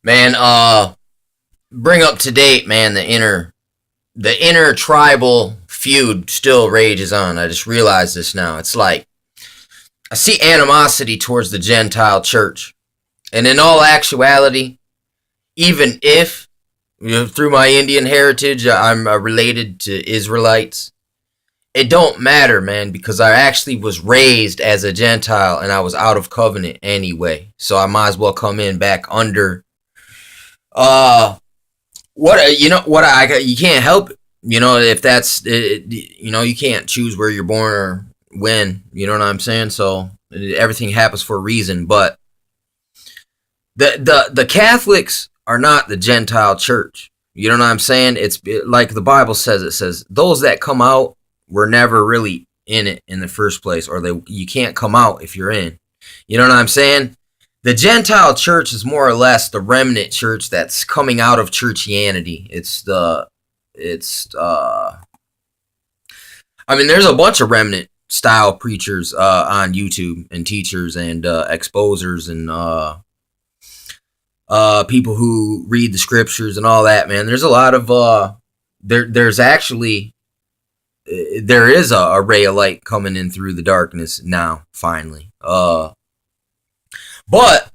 Man, bring up to date, man. The inner tribal feud still rages on. I just realized this now. It's like I see animosity towards the Gentile church, and in all actuality, even if through my Indian heritage I'm related to Israelites, it don't matter, man, because I actually was raised as a Gentile and I was out of covenant anyway. So I might as well come in back under uh what I you can't help it. If that's you can't choose where you're born or when, you know what I'm saying? So everything happens for a reason, but the Catholics are not the Gentile church. You know what I'm saying? Like the Bible says. It says those that come out were never really in it in the first place, or you can't come out if you're in. You know what I'm saying? The Gentile church is more or less the remnant church that's coming out of churchianity. I mean, there's a bunch of remnant style preachers on YouTube and teachers and exposers and people who read the scriptures and all that, man. There's a lot of there's actually there is a ray of light coming in through the darkness now, finally. But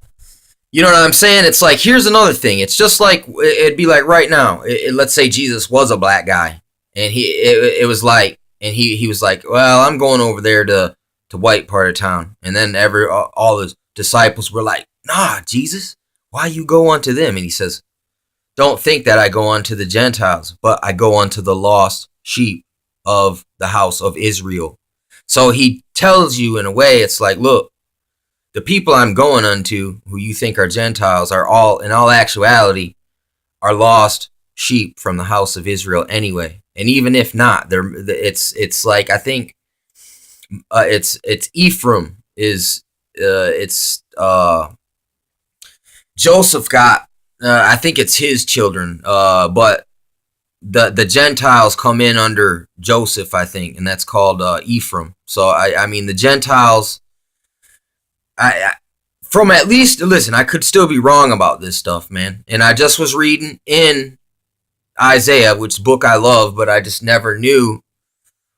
you know what I'm saying? It's like, here's another thing. It's just like it'd be like right now. Let's say Jesus was a black guy, and it was like, and he was like, well, I'm going over there to white part of town, and then all the disciples were like, nah, Jesus, why you go unto them? And he says, don't think that I go unto the Gentiles, but I go unto the lost sheep of the house of Israel. So he tells you in a way, it's like, look, the people I'm going unto, who you think are Gentiles, are all, in all actuality, are lost sheep from the house of Israel anyway. And even if not, it's like, I think it's Ephraim is Joseph got, I think it's his children, but the Gentiles come in under Joseph, I think, and that's called Ephraim. So I mean the Gentiles. From at least, listen, I could still be wrong about this stuff, man. And I just was reading in Isaiah, which book I love, but I just never knew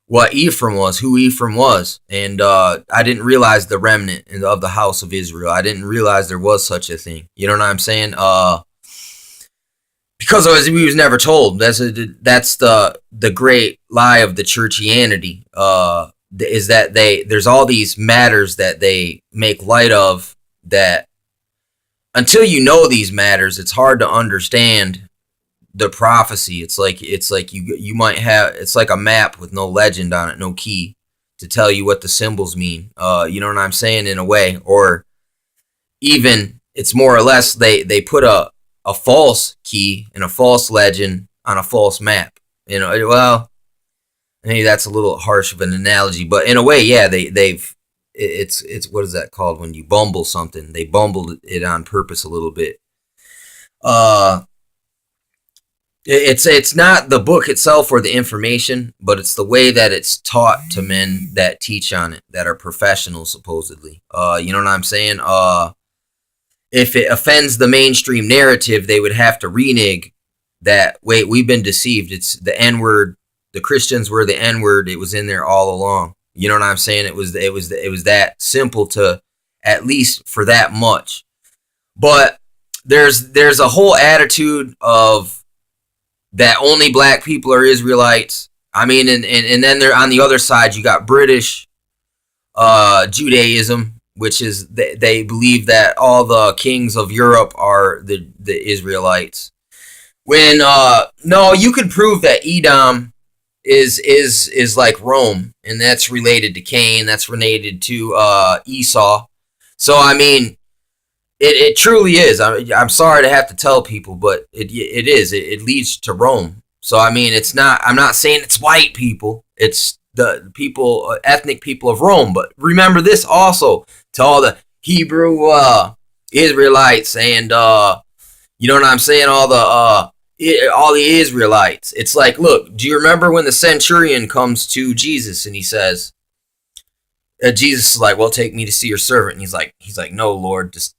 what Ephraim was, who Ephraim was. And I didn't realize the remnant of the house of Israel. I didn't realize there was such a thing. You know what I'm saying? Because we was never told. That's the great lie of the churchianity. Is that there's all these matters that they make light of, that until you know these matters, it's hard to understand the prophecy. It's like you might have, it's like a map with no legend on it, no key to tell you what the symbols mean. You know what I'm saying, in a way. Or even it's more or less they put a false key and a false legend on a false map. Well, maybe that's a little harsh of an analogy, but in a way, yeah, it's what is that called when you bumble something? They bumbled it on purpose a little bit. It's not the book itself or the information, but it's the way that it's taught to men that teach on it, that are professionals supposedly. You know what I'm saying? If it offends the mainstream narrative, they would have to renege that. Wait, we've been deceived. It's the N-word. The Christians were the N-word. It was in there all along. You know what I'm saying? It was that simple, to at least for that much. But there's a whole attitude of that only black people are Israelites. I mean, and then there on the other side you got British Judaism, which is they believe that all the kings of Europe are the Israelites. When no, you could prove that Edom is like Rome, and that's related to Cain, that's related to Esau. So I mean, it truly is. I'm sorry to have to tell people, but it is. It leads to Rome. So I mean, it's not. I'm not saying it's white people. It's the people, ethnic people of Rome. But remember this also, to all the Hebrew Israelites and you know what I'm saying, all the Israelites. It's like, look, do you remember when the centurion comes to Jesus and he says, Jesus is like, well, take me to see your servant. And he's like, no, Lord, just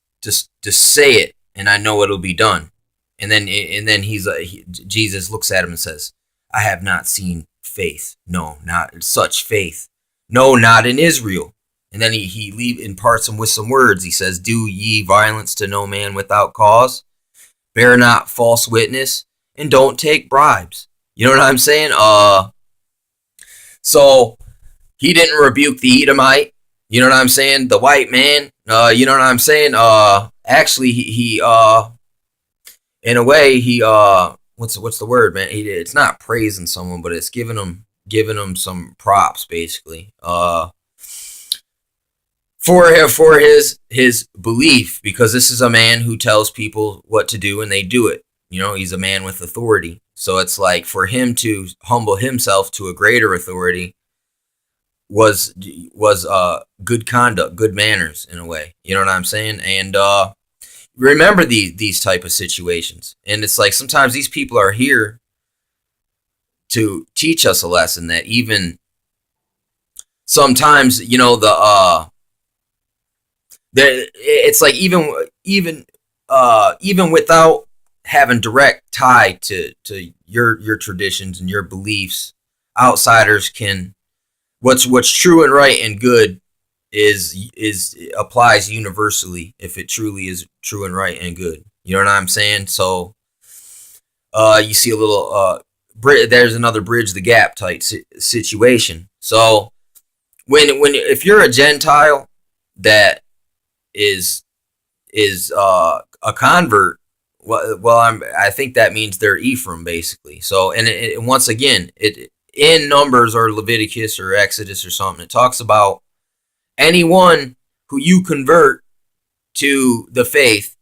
say it and I know it'll be done. And then Jesus looks at him and says, I have not seen faith. No, not such faith. No, not in Israel. And then he imparts him with some words. He says, do ye violence to no man without cause. Bear not false witness. And don't take bribes. You know what I'm saying? So he didn't rebuke the Edomite. You know what I'm saying? The white man. You know what I'm saying? Actually, he in a way, he what's the word, man? It's not praising someone, but it's giving them some props, basically. For his belief, because this is a man who tells people what to do and they do it. You know, he's a man with authority. So it's like for him to humble himself to a greater authority was good conduct, good manners in a way. You know what I'm saying? And remember these type of situations. And it's like sometimes these people are here to teach us a lesson that even sometimes, you know, it's like even without having direct tie to your traditions and your beliefs, outsiders can what's true and right and good is applies universally if it truly is true and right and good. You know what I'm saying? So you see a little there's another bridge the gap type situation. So if you're a Gentile that is a convert, well, I think that means they're Ephraim basically. So and once again, it in Numbers or Leviticus or Exodus or something, it talks about anyone who you convert to the faith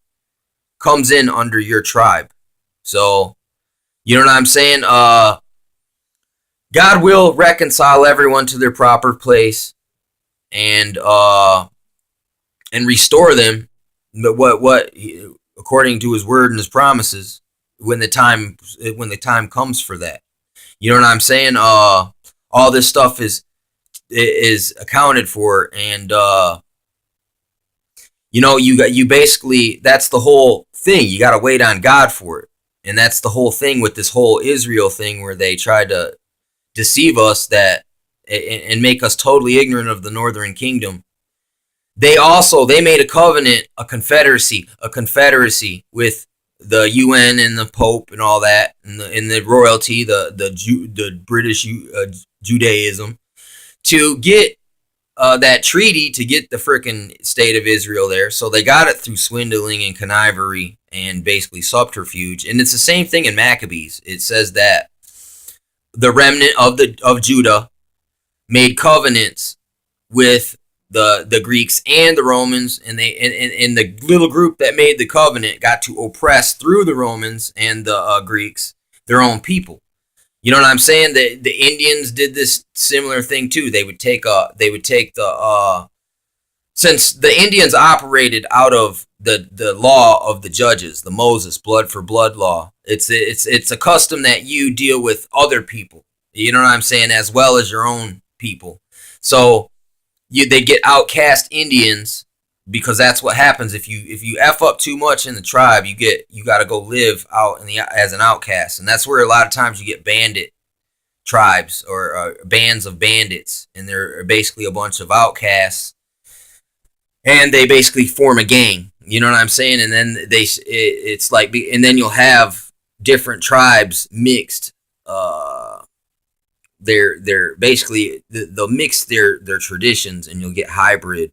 comes in under your tribe. So you know what I'm saying? God will reconcile everyone to their proper place and restore them. But what according to his word and his promises, when the time comes for that. You know what I'm saying? All this stuff is accounted for, and you know, you basically, that's the whole thing. You got to wait on God for it, and that's the whole thing with this whole Israel thing, where they tried to deceive us and make us totally ignorant of the northern kingdom. They made a covenant, a confederacy with the UN and the Pope and all that, and the royalty, the British Judaism, to get that treaty, to get the frickin' state of Israel there. So they got it through swindling and connivery and basically subterfuge. And it's the same thing in Maccabees. It says that the remnant of Judah made covenants with the Greeks and the Romans, and the little group that made the covenant got to oppress through the Romans and the Greeks their own people. You know what I'm saying? The Indians did this similar thing too. They would take since the Indians operated out of the law of the judges, the Moses blood for blood law. It's a custom that you deal with other people. You know what I'm saying, as well as your own people. So they get outcast Indians, because that's what happens if you F up too much in the tribe. You got to go live out as an outcast, and that's where a lot of times you get bandit tribes or bands of bandits, and they're basically a bunch of outcasts, and they basically form a gang. You know what I'm saying? And then it's like, and then you'll have different tribes mixed. They're basically, they'll mix their traditions, and you'll get hybrid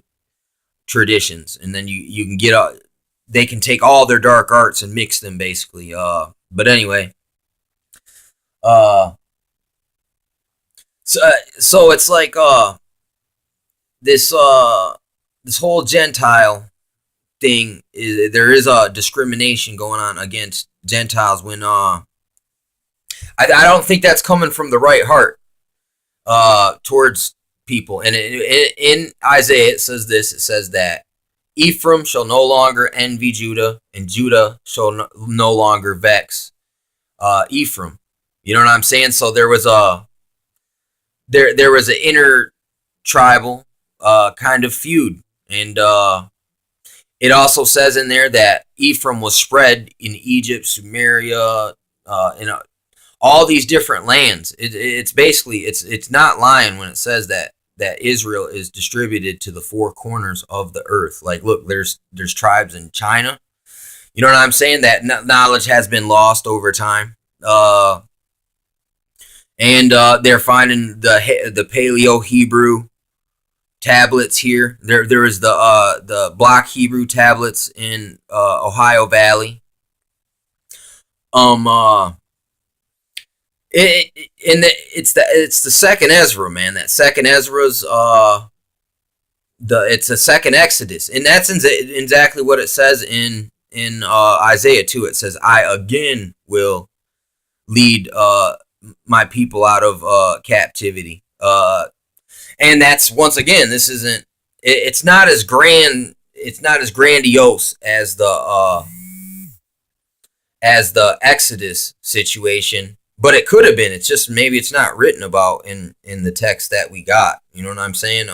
traditions, and then you can get they can take all their dark arts and mix them basically. But anyway, so it's like this whole Gentile thing there is a discrimination going on against Gentiles when I don't think that's coming from the right heart towards people. And in Isaiah it says this. It says that Ephraim shall no longer envy Judah, and Judah shall no longer vex Ephraim. You know what I'm saying? So there was an inner tribal kind of feud, and It also says in there that Ephraim was spread in Egypt, Sumeria, in all these different lands. It's basically it's not lying when it says that Israel is distributed to the four corners of the earth. Like, look, there's tribes in China. You know what I'm saying? That knowledge has been lost over time. And they're finding the Paleo Hebrew tablets here. There is the Block Hebrew tablets in Ohio Valley. It's the second Ezra, man. That second Ezra's it's a second Exodus, and that's exactly what it says in Isaiah 2. It says, "I again will lead my people out of captivity." And that's, once again, this isn't. It's not as grand. It's not as grandiose as the Exodus situation. But it could have been. It's just maybe it's not written about in the text that we got. You know what I'm saying?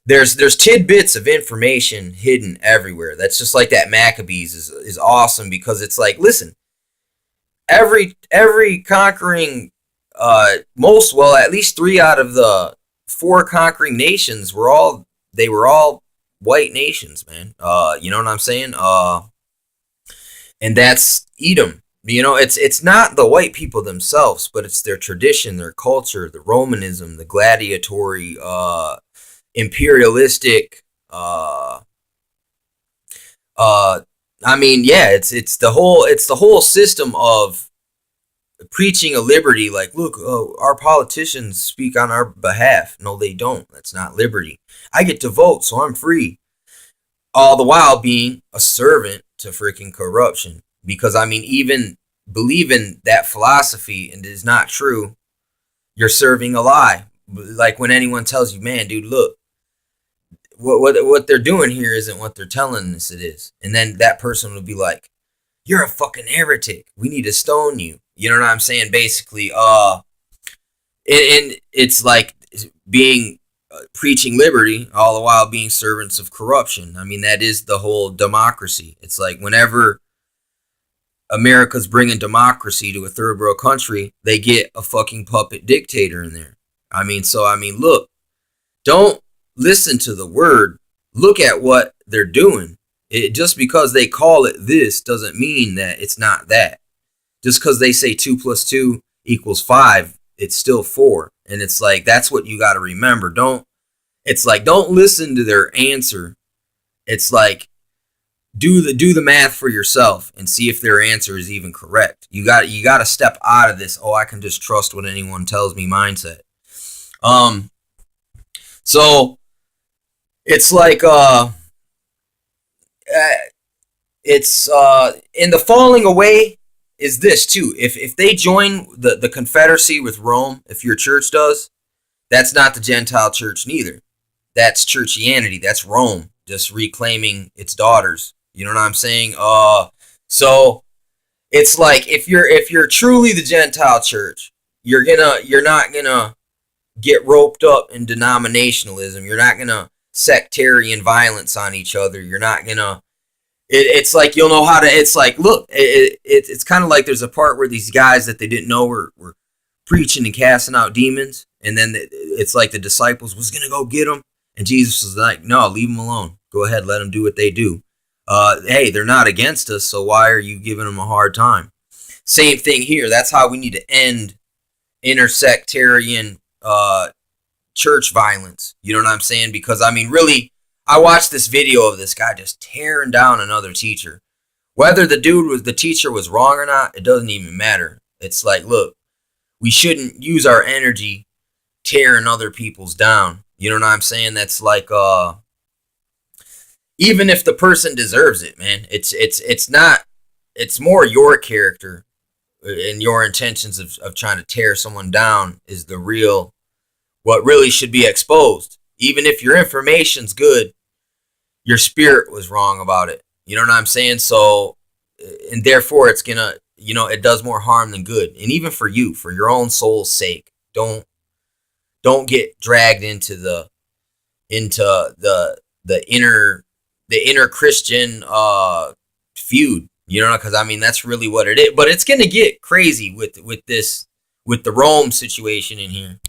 There's tidbits of information hidden everywhere. That's just like that Maccabees is awesome, because it's like, listen, every conquering at least 3 out of the 4 conquering nations were all white nations, man. You know what I'm saying? And that's Edom. You know, it's not the white people themselves, but it's their tradition, their culture, the Romanism, the gladiatory, imperialistic. I mean, yeah, it's the whole system of preaching a liberty. Like, look, our politicians speak on our behalf. No, they don't. That's not liberty. I get to vote, so I'm free. All the while being a servant to freaking corruption. Because, I mean, even believing that philosophy and it is not true, you're serving a lie. Like when anyone tells you, man, dude, look, what they're doing here isn't what they're telling us it is. And then that person would be like, you're a fucking heretic. We need to stone you. You know what I'm saying? Basically, and it's like being preaching liberty all the while being servants of corruption. I mean, that is the whole democracy. It's like whenever America's bringing democracy to a third world country, they get a fucking puppet dictator in there. I mean, look, don't listen to the word. Look at what they're doing. Just because they call it this doesn't mean that it's not that. Just because they say 2 + 2 = 5, it's still 4. And it's like, that's what you got to remember. Don't listen to their answer. It's like, do the math for yourself and see if their answer is even correct. You got to step out of this, I can just trust what anyone tells me mindset. So it's like it's in the falling away is this too. If they join the confederacy with Rome, if your church does, that's not the Gentile church neither. That's churchianity. That's Rome just reclaiming its daughters. You know what I'm saying? So it's like if you're truly the Gentile church, you're not gonna get roped up in denominationalism. You're not gonna sectarian violence on each other. You're not gonna. It's like you'll know how to. It's like, look, it's kind of like there's a part where these guys that they didn't know were preaching and casting out demons, and then it's like the disciples was gonna go get them, and Jesus was like, no, leave them alone. Go ahead, let them do what they do. Hey, they're not against us, so why are you giving them a hard time? Same thing here. That's how we need to end intersectarian church violence. You know what I'm saying? Because, I mean, really, I watched this video of this guy just tearing down another teacher. Whether the teacher was wrong or not, it doesn't even matter. It's like, look, we shouldn't use our energy tearing other people's down. You know what I'm saying? That's like, even if the person deserves it, man, it's not, it's more your character and your intentions of trying to tear someone down is what really should be exposed. Even if your information's good, your spirit was wrong about it. You know what I'm saying? So, and therefore it's gonna, it does more harm than good. And even for you, for your own soul's sake, don't get dragged into the inner the inner Christian feud. You know, because I mean that's really what it is. But it's gonna get crazy with the Rome situation in here.